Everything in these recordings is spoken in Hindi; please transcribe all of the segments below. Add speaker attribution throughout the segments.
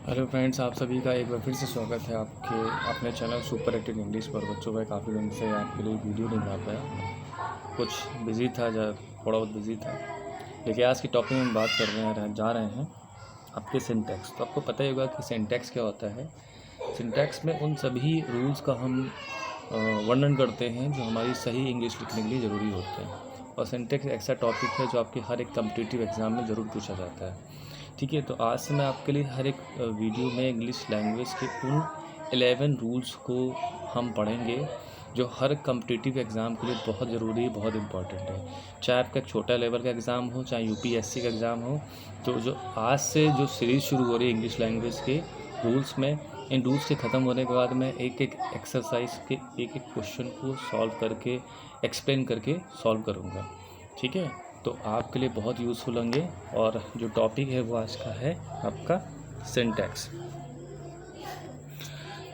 Speaker 1: हेलो फ्रेंड्स, आप सभी का एक बार फिर से स्वागत है आपके अपने चैनल सुपर एक्टिव इंग्लिश पर। बच्चों का काफ़ी दिन से आपके लिए वीडियो नहीं बना पाया, कुछ बिज़ी था, थोड़ा बहुत बिज़ी था। लेकिन आज की टॉपिक में हम बात कर रहे हैं जा रहे हैं आपके सिंटैक्स। तो आपको पता ही होगा कि सिंटैक्स क्या होता है। सिंटैक्स में उन सभी रूल्स का हम वर्णन करते हैं जो हमारी सही इंग्लिश लिखने के लिए ज़रूरी होते हैं। और सिंटैक्स ऐसा टॉपिक है जो आपके हर एक कॉम्पिटिटिव एग्ज़ाम में ज़रूर पूछा जाता है। ठीक है, तो आज से मैं आपके लिए हर एक वीडियो में इंग्लिश लैंग्वेज के उन 11 रूल्स को हम पढ़ेंगे जो हर कॉम्पिटिटिव एग्ज़ाम के लिए बहुत ज़रूरी है, बहुत इंपॉर्टेंट है। चाहे आपका एक छोटा लेवल का एग्ज़ाम हो, चाहे यूपीएससी का एग्ज़ाम हो, तो जो आज से जो सीरीज़ शुरू हो रही है इंग्लिश लैंग्वेज के रूल्स में, इन रूल्स के ख़त्म होने के बाद मैं एक एक एक्सरसाइज के एक एक क्वेश्चन को सॉल्व करके एक्सप्लेन करके सॉल्व करूँगा। ठीक है, तो आपके लिए बहुत यूज़फुल होंगे। और जो टॉपिक है वो आज का है आपका सिंटैक्स।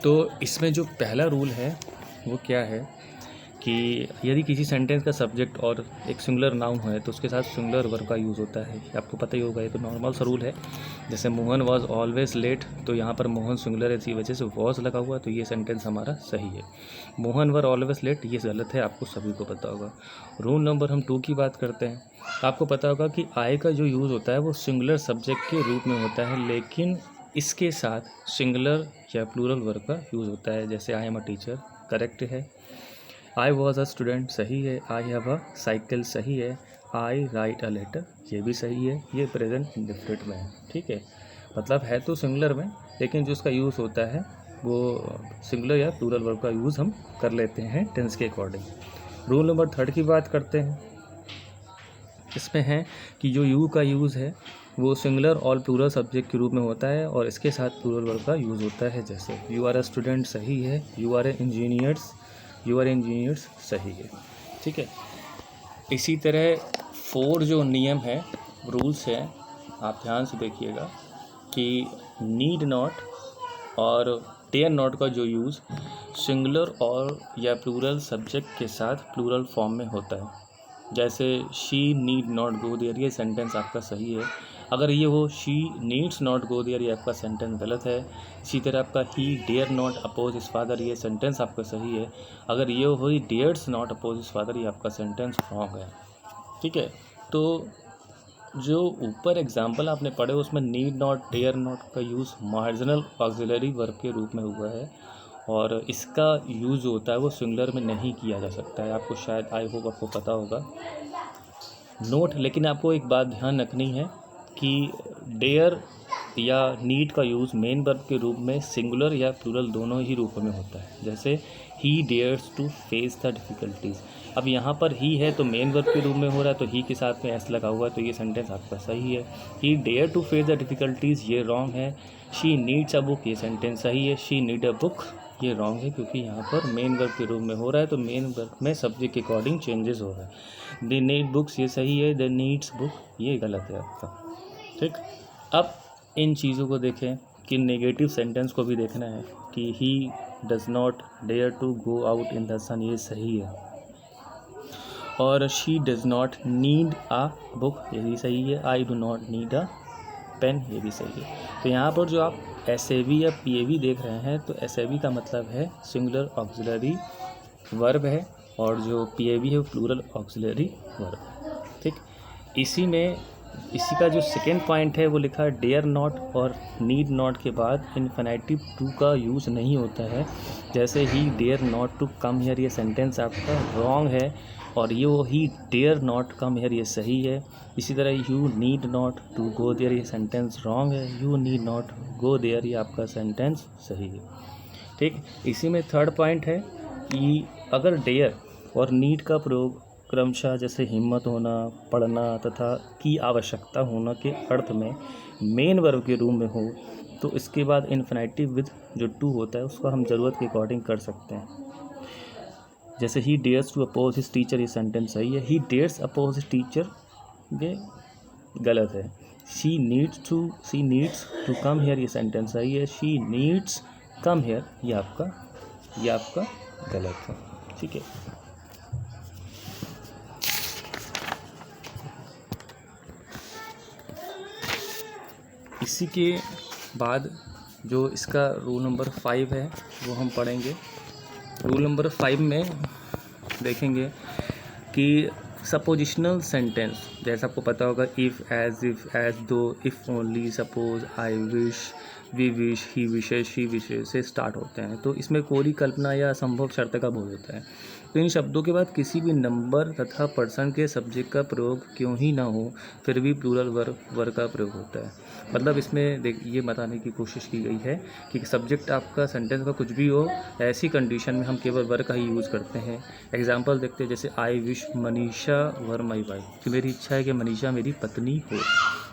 Speaker 1: तो इसमें जो पहला रूल है वो क्या है कि यदि किसी सेंटेंस का सब्जेक्ट और एक सिंगुलर नाउन है तो उसके साथ सिंगुलर वर्ब का यूज़ होता है। आपको पता ही होगा, ये तो नॉर्मल सा रूल है। जैसे मोहन वॉज ऑलवेज लेट, तो यहाँ पर मोहन सिंगुलर है, इसी वजह से वॉज लगा हुआ, तो ये सेंटेंस हमारा सही है। मोहन वर ऑलवेज लेट ये गलत है, आपको सभी को पता होगा। रूल नंबर हम 2 की बात करते हैं। आपको पता होगा कि आई का जो यूज़ होता है वो सिंगुलर सब्जेक्ट के रूप में होता है, लेकिन इसके साथ सिंगुलर या प्लूरल वर्ब का यूज़ होता है। जैसे I am a teacher, correct है। आई वॉज अ स्टूडेंट, सही है। आई हैव अ साइकिल, सही है। आई राइट अ लेटर, ये भी सही है। ये प्रेजेंट इंडेफिनिट में है। ठीक है, मतलब है तो सिंगुलर में, लेकिन जो इसका यूज़ होता है वो सिंगुलर या प्लूरल वर्ब का यूज़ हम कर लेते हैं टेंस के अकॉर्डिंग। रूल नंबर 3 की बात करते हैं। इसमें है कि जो यू का यूज़ है वो सिंगुलर और प्लूरल सब्जेक्ट के रूप में होता है और इसके साथ प्लूरल वर्ब का यूज़ होता है। जैसे यू आर अ स्टूडेंट, सही है। You are a engineers, you are engineers, सही है। ठीक है, इसी तरह 4 जो नियम है, रूल्स हैं, आप ध्यान से देखिएगा कि नीड नॉट और डेयर नॉट का जो यूज़ सिंगुलर और या प्लूरल सब्जेक्ट के साथ प्लूरल फॉर्म में होता है। जैसे she need not go there, ये सेंटेंस आपका सही है। अगर ये हो she needs not go there, ये आपका सेंटेंस गलत है। इसी तरह आपका he dare not oppose his father, ये सेंटेंस आपका सही है। अगर ये हो he dares not oppose his father, ये आपका सेंटेंस रॉन्ग है। ठीक है, तो जो ऊपर एग्जाम्पल आपने पढ़े उसमें नीड नॉट डेयर नॉट का यूज़ मार्जिनल ऑक्सिलरी वर्ब के रूप में हुआ है और इसका यूज़ जो होता है वो सिंगुलर में नहीं किया जा सकता है। आपको शायद, आई होप आपको पता होगा नोट। लेकिन आपको एक बात ध्यान रखनी है कि डेयर या नीड का यूज़ मेन वर्ब के रूप में सिंगुलर या प्लूरल दोनों ही रूपों में होता है। जैसे he dares to face the difficulties, अब यहाँ पर ही है तो मेन वर्ब के रूप में हो रहा है, तो ही के साथ में एस लगा हुआ है, तो ये सेंटेंस आपका सही है। He dare to face the difficulties, ये रॉन्ग है। शी नीड्स अ बुक, ये सेंटेंस सही है। शी नीड अ बुक, ये रॉन्ग है क्योंकि यहाँ पर मेन वर्ब के रूप में हो रहा है, तो मेन वर्ब में सब्जेक्ट के अकॉर्डिंग चेंजेस हो रहा है। दे नीड बुक्स, ये सही है। दे नीड्स बुक, ये गलत है आपका। ठीक, अब इन चीज़ों को देखें कि नेगेटिव सेंटेंस को भी देखना है कि he does not dare to go out in the sun, ये सही है। और she does not need a book, ये भी सही है। I do not need a pen, ये भी सही है। तो यहाँ पर जो आप एस-ए-वी या पी-ए-वी देख रहे हैं, तो एस-ए-वी का मतलब है सिंगुलर ऑक्सिलरी वर्ब है और जो पी-ए-वी है वो प्लूरल ऑक्सिलरी वर्ब। ठीक, इसी का जो सेकेंड पॉइंट है वो लिखा है डेयर नॉट और नीड नॉट के बाद इन्फिनेटिव टू का यूज़ नहीं होता है। जैसे he dare not to come here, ये सेंटेंस आपका रॉन्ग है और ये वो he dare not come here, ये सही है। इसी तरह you need not to go there, ये सेंटेंस रॉन्ग है। You need not go there, ये आपका सेंटेंस सही है। ठीक, इसी में थर्ड पॉइंट है कि अगर डेयर और नीड का प्रयोग क्रमशः जैसे हिम्मत होना, पढ़ना तथा की आवश्यकता होना के अर्थ में मेन वर्ब के रूप में हो, तो इसके बाद इन्फिनेटिव विद जो टू होता है उसका हम ज़रूरत के अकॉर्डिंग कर सकते हैं। जैसे he dares to oppose his teacher, ये सेंटेंस सही है। He dares oppose his teacher, ये गलत है। She needs to come here, ये सेंटेंस सही है। शी नीड्स कम हेयर, ये आपका गलत है। ठीक है, इसी के बाद जो इसका रूल नंबर 5 है वो हम पढ़ेंगे। रूल नंबर 5 में देखेंगे कि सपोजिशनल सेंटेंस, जैसे आपको पता होगा if, as, though, if only, suppose, I wish, we wish, he wishes, she wishes से स्टार्ट होते हैं। तो इसमें कोरी कल्पना या असंभव शर्त का बोध होता है। तो इन शब्दों के बाद किसी भी नंबर तथा पर्सन के सब्जेक्ट का प्रयोग क्यों ही ना हो, फिर भी प्लूरल वर्ब का प्रयोग होता है। मतलब इसमें ये बताने की कोशिश की गई है कि सब्जेक्ट आपका सेंटेंस का कुछ भी हो, ऐसी कंडीशन में हम केवल वर्ब का ही यूज़ करते हैं। एग्जाम्पल देखते हैं, जैसे I wish Manisha were my wife, कि मेरी इच्छा है कि मनीषा मेरी पत्नी हो।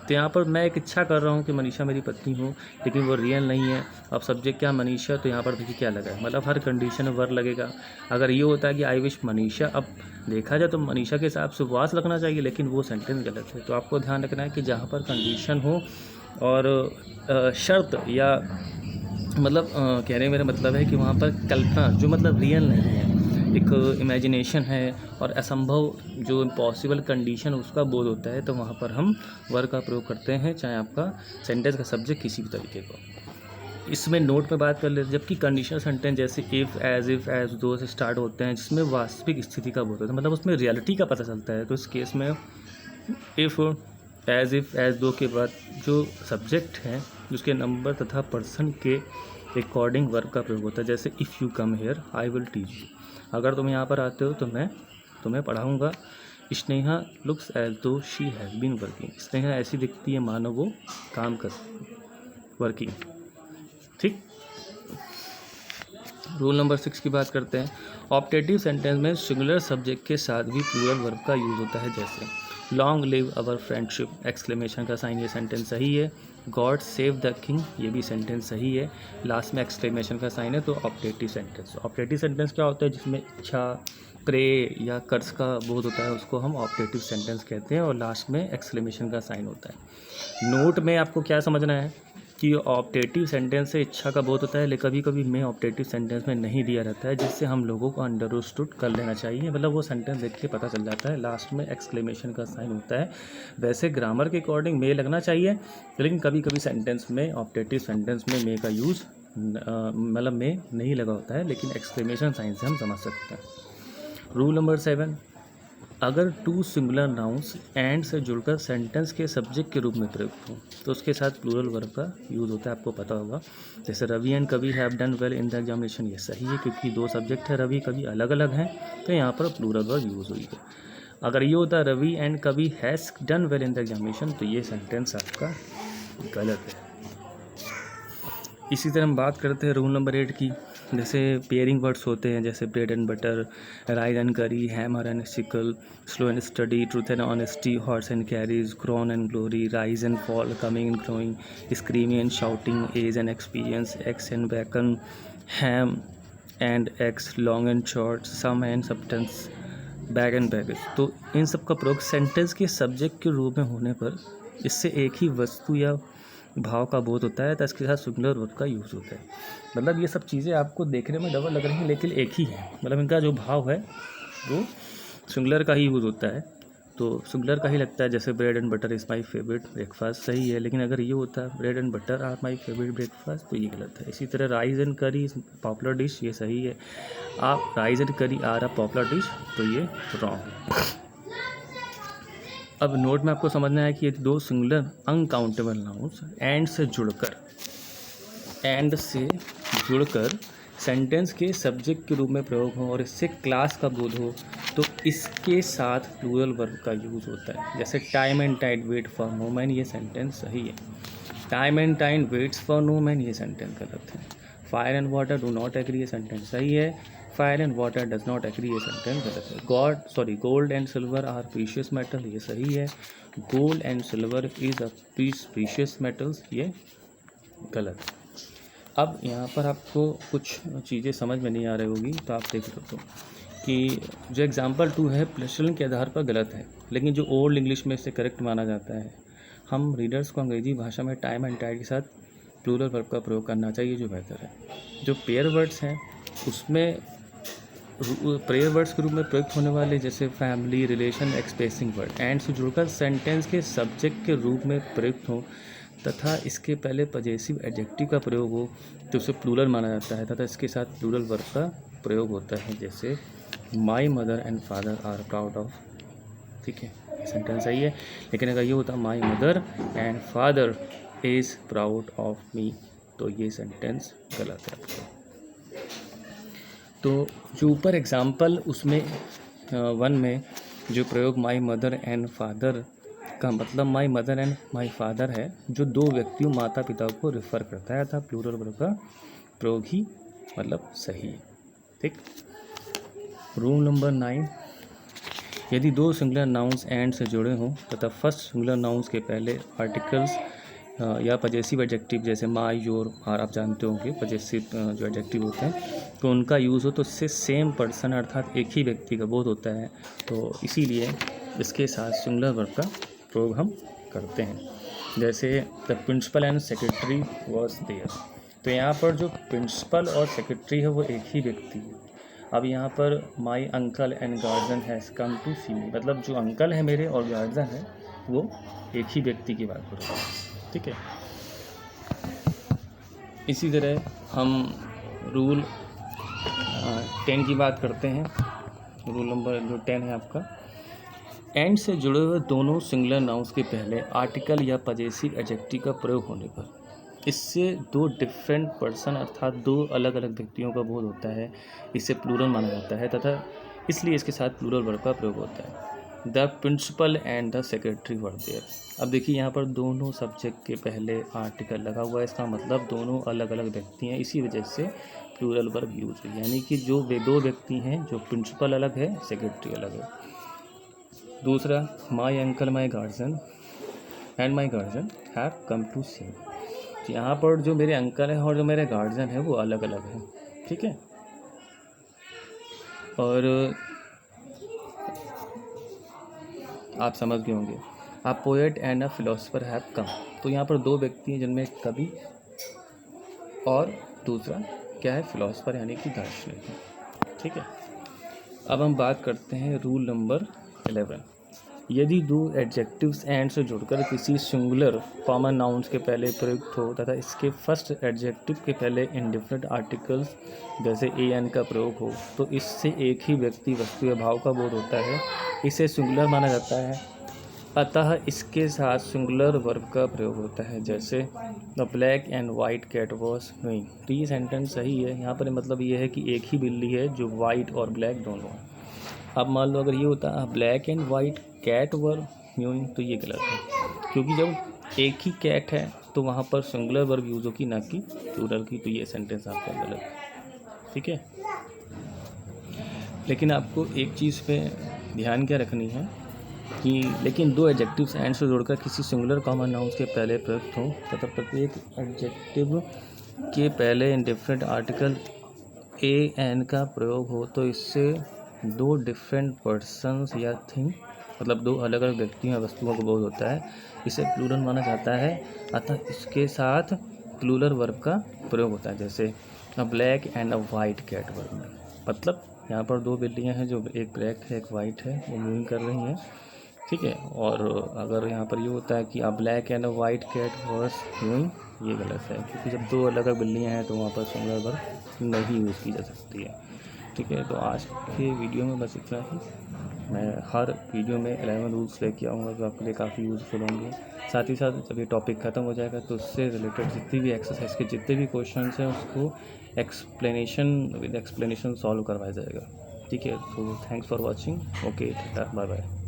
Speaker 1: तो यहाँ पर मैं एक इच्छा कर रहा हूँ कि मनीषा मेरी पत्नी हो, लेकिन वो रियल नहीं है। अब सब्जेक्ट क्या मनीषा, तो यहाँ पर देखिए क्या लगा है, मतलब हर कंडीशन में वर्ब लगेगा। अगर ये होता है कि आई विश मनीषा, अब देखा जाए तो मनीषा के हिसाब से वास लगना चाहिए, लेकिन वो सेंटेंस गलत है। तो आपको ध्यान रखना है कि जहाँ पर कंडीशन हो और शर्त या मतलब कहने मेरा मतलब है कि वहाँ पर कल्पना जो मतलब रियल नहीं है, एक इमेजिनेशन है और असंभव जो इम्पॉसिबल कंडीशन उसका बोध होता है, तो वहाँ पर हम वर्ब का प्रयोग करते हैं, चाहे आपका सेंटेंस का सब्जेक्ट किसी भी तरीके का। इसमें नोट में बात कर लेते हैं, जबकि कंडीशनल सेंटेंस जैसे इफ़, एज, दो से स्टार्ट होते हैं, जिसमें वास्तविक स्थिति का बोध होता है, मतलब उसमें रियलिटी का पता चलता है। तो इस केस में इफ़, एज, दो के बाद जो सब्जेक्ट है उसके नंबर तथा पर्सन के अकॉर्डिंग वर्ब का प्रयोग होता है। जैसे if you come here I will teach you, अगर तुम यहाँ पर आते हो तो मैं तुम्हें पढ़ाऊँगा। Sneha looks as though she has been working, Sneha ऐसी दिखती है मानो वो काम कर वर्किंग। ठीक। रूल नंबर 6 की बात करते हैं। ऑप्टेटिव सेंटेंस में सिंगुलर सब्जेक्ट के साथ भी प्लूरल वर्ब का यूज़ होता है, जैसे long live our friendship, exclamation का साइन, ये सेंटेंस सही है। गॉड सेव द किंग, ये भी सेंटेंस सही है। लास्ट में एक्सक्लेमेशन का साइन है, तो ऑप्टेटिव सेंटेंस। ऑप्टेटिव सेंटेंस क्या होता है, जिसमें इच्छा, प्रे या कर्ज का बोध होता है, उसको हम ऑप्टेटिव सेंटेंस कहते हैं, और लास्ट में एक्सक्लेमेशन का साइन होता है। नोट में आपको क्या समझना है कि ऑप्टेटिव सेंटेंस से इच्छा का बोध होता है, लेकिन कभी कभी में ऑप्टेटिव सेंटेंस में नहीं दिया रहता है, जिससे हम लोगों को अंडरस्टूड कर लेना चाहिए, मतलब वो सेंटेंस देख के पता चल जाता है। लास्ट में एक्सक्लेमेशन का साइन होता है। वैसे ग्रामर के अकॉर्डिंग में लगना चाहिए, लेकिन कभी कभी सेंटेंस में ऑप्टेटिव सेंटेंस में मे का यूज़ मतलब में नहीं लगा होता है, लेकिन एक्सक्लेमेशन साइन से हम समझ सकते हैं। रूल नंबर 7, अगर टू सिंगुलर नाउन्स एंड से जुड़कर सेंटेंस के सब्जेक्ट के रूप में प्रयुक्त हो, तो उसके साथ प्लूरल वर्ब का यूज़ होता है, आपको पता होगा। जैसे रवि एंड कवि have done well in the examination, ये सही है क्योंकि दो सब्जेक्ट है, रवि कवि अलग अलग हैं, तो यहाँ पर प्लूरल वर्ब यूज़ हुई है। अगर ये होता है रवि एंड कवि has done well in the examination, तो ये सेंटेंस आपका गलत है। इसी तरह हम बात करते हैं रूल नंबर 8 की। जैसे पेयरिंग वर्ड्स होते हैं, जैसे bread and butter, rice and curry, hammer and sickle, slow and steady, truth and honesty, horse and carriage, crown and glory, rise and fall, coming and growing, screaming and shouting, age and experience, eggs and bacon, ham and eggs, long and short, sum and substance, bag and baggage. तो इन सब का प्रयोग सेंटेंस के सब्जेक्ट के रूप में होने पर इससे एक ही वस्तु या भाव का बोध होता है, तो इसके साथ सिंगुलर वर्ब का यूज़ होता है। मतलब ये सब चीज़ें आपको देखने में डबल लग रही हैं, लेकिन एक ही है, मतलब इनका जो भाव है वो सिंगुलर का ही यूज़ होता है। तो सिंगुलर का ही लगता है, जैसे bread and butter is my favourite breakfast, सही है, लेकिन अगर ये होता है bread and butter are my favourite breakfast, तो ये गलत है। इसी तरह rice and curry is popular dish, ये सही है। आप rice and curry are a popular dish, तो ये रॉन्ग है। अब नोट में आपको समझना है कि ये दो सिंगुलर अनकाउंटेबल नाउन्स एंड से जुड़कर सेंटेंस के सब्जेक्ट के रूप में प्रयोग हो और इससे क्लास का बोध हो, तो इसके साथ प्लूरल वर्ब का यूज़ होता है। जैसे time and tide wait for no man, ये सेंटेंस सही है। Time and time waits for no man, ये सेंटेंस गलत है। Fire and water do not agree, ये सेंटेंस सही है। Fire and water does not agree, ये सेंटेंस गलत है। Gold and silver are precious metal, ये सही है। Gold and silver is a precious metals, ये गलत है। अब यहाँ पर आपको कुछ चीज़ें समझ में नहीं आ रही होगी, तो आप देख लो कि जो एग्जाम्पल 2 है प्लसलन के आधार पर गलत है, लेकिन जो ओल्ड इंग्लिश में इसे करेक्ट माना जाता है। हम रीडर्स को अंग्रेजी भाषा में टाइम एंड टाइड के साथ प्लूरल वर्ब का प्रयोग करना चाहिए, जो बेहतर है। जो पेयर वर्ड्स हैं उसमें पेयर वर्ड्स के रूप में प्रयुक्त होने वाले जैसे family, relation, expressing word and से जुड़कर सेंटेंस के सब्जेक्ट के रूप में प्रयुक्त हों, तथा इसके पहले पजेसिव एडजेक्टिव का प्रयोग हो तो उसे प्लूरल माना जाता है तथा इसके साथ प्लूरल वर्ब का प्रयोग होता है, जैसे my mother and father are proud of. ठीक है, ये सेंटेंस सही है। लेकिन अगर ये होता माई mother and father is proud of me, तो ये सेंटेंस गलत है आपका। तो जो ऊपर एग्जाम्पल उसमें 1 में जो प्रयोग माई मदर एंड फादर का मतलब माई मदर एंड माई फादर है, जो दो व्यक्तियों माता पिता को रिफ़र करता है, अर्थात प्लूरल वर्ब का प्रयोग ही मतलब सही है। ठीक। रूल नंबर 9, यदि दो सिंगुलर नाउन्स एंड से जुड़े हों तथा फर्स्ट सिंगुलर नाउन्स के पहले आर्टिकल्स या पजेसिव एडजेक्टिव जैसे माई, योर, आर, आप जानते होंगे पजेसिव जो एडजेक्टिव होते हैं, तो उनका यूज़ हो तो इससे सेम पर्सन अर्थात एक ही व्यक्ति का बोध होता है। तो इसीलिए इसके साथ सिंगुलर वर्ब का प्रयोग हम करते हैं। जैसे the principal and secretary was there, तो यहाँ पर जो प्रिंसिपल और सेक्रेटरी है वो एक ही व्यक्ति है। अब यहाँ पर my uncle and guardian has come to see me, मतलब जो अंकल है मेरे और गार्जियन है वो एक ही व्यक्ति की बात करो। ठीक है। इसी तरह हम रूल 10 की बात करते हैं। रूल नंबर जो 10 है आपका, एंड से जुड़े हुए दोनों सिंगुलर नाउन्स के पहले आर्टिकल या पजेसिव एडजेक्टिव का प्रयोग होने पर इससे दो डिफरेंट पर्सन अर्थात दो अलग अलग व्यक्तियों का बोध होता है, इसे प्लूरल माना जाता है तथा इसलिए इसके साथ प्लूरल वर्ब का प्रयोग होता है। The principal and the secretary were there. अब देखिए यहाँ पर दोनों सब्जेक्ट के पहले आर्टिकल लगा हुआ है, इसका मतलब दोनों अलग अलग व्यक्ति हैं, इसी वजह से प्लूरल वर्ब यूज हुई, यानी कि जो वे दो व्यक्ति हैं, जो प्रिंसिपल अलग है सेक्रेटरी अलग है। दूसरा, my uncle my guardian and my guardian have come to see me, तो यहाँ पर जो मेरे अंकल हैं और जो मेरे गार्जियन है वो अलग अलग हैं। ठीक है। और आप समझ गए होंगे, a poet and a philosopher have come, तो यहाँ पर दो व्यक्ति हैं जिनमें कवि और दूसरा क्या है, फिलोसफर यानी कि दार्शनिक है। ठीक है। अब हम बात करते हैं रूल नंबर 11, यदि दो एडजेक्टिव्स एंड से जुड़कर किसी सिंगुलर कॉमन नाउन्स के पहले प्रयुक्त हो तथा इसके फर्स्ट एडजेक्टिव के पहले इंडिफरेंट आर्टिकल्स जैसे ए एन का प्रयोग हो तो इससे एक ही व्यक्ति वस्तु या भाव का बोध होता है, इसे सिंगुलर माना जाता है, अतः इसके साथ सिंगुलर वर्ब का प्रयोग होता है। जैसे the black and white cat was mewing, तो ये सेंटेंस सही है। यहाँ पर मतलब ये है कि एक ही बिल्ली है जो वाइट और ब्लैक दोनों है। अब मान लो अगर ये होता ब्लैक एंड वाइट कैट वर मीइंग, तो ये गलत है, क्योंकि जब एक ही कैट है तो वहाँ पर सिंगुलर वर्ब यूज होगी ना कि प्लूरल की, तो ये सेंटेंस आपका गलत है। ठीक है। लेकिन आपको एक चीज़ पे ध्यान क्या रखनी है कि लेकिन दो एडजेक्टिव्स एंड से जोड़कर किसी सिंगुलर कॉमन नाउन्स के पहले प्रयुक्त हो तथा प्रत्येक एडजेक्टिव के पहले इंडिफरेंट आर्टिकल ए एन का प्रयोग हो तो इससे दो डिफरेंट पर्सन्स या थिंग मतलब दो अलग अलग व्यक्तियों या वस्तुओं को बोध होता है, इसे प्लूरल माना जाता है, अतः इसके साथ प्लूरल वर्ब का प्रयोग होता है। जैसे a black and a white cat verb में, मतलब यहाँ पर दो बिल्लियाँ हैं, जो एक ब्लैक है एक वाइट है, वो मूविंग कर रही हैं। ठीक है। और अगर यहाँ पर ये होता है कि a black and a white cat was moving, ये गलत है, क्योंकि जब दो अलग अलग बिल्लियाँ हैं तो वहाँ पर सिंगुलर वर्ब नहीं यूज़ की जा सकती है। ठीक है। तो आज के वीडियो में बस इतना ही। मैं हर वीडियो में 11 रूल्स लेके आऊँगा जो आपके लिए काफ़ी यूज़फुल होंगे। साथ ही साथ जब ये टॉपिक ख़त्म हो जाएगा तो उससे रिलेटेड जितनी भी एक्सरसाइज के जितने भी क्वेश्चंस हैं उसको विद एक्सप्लेनेशन सॉल्व करवाया जाएगा। ठीक है। तो thanks for watching. Okay, bye bye.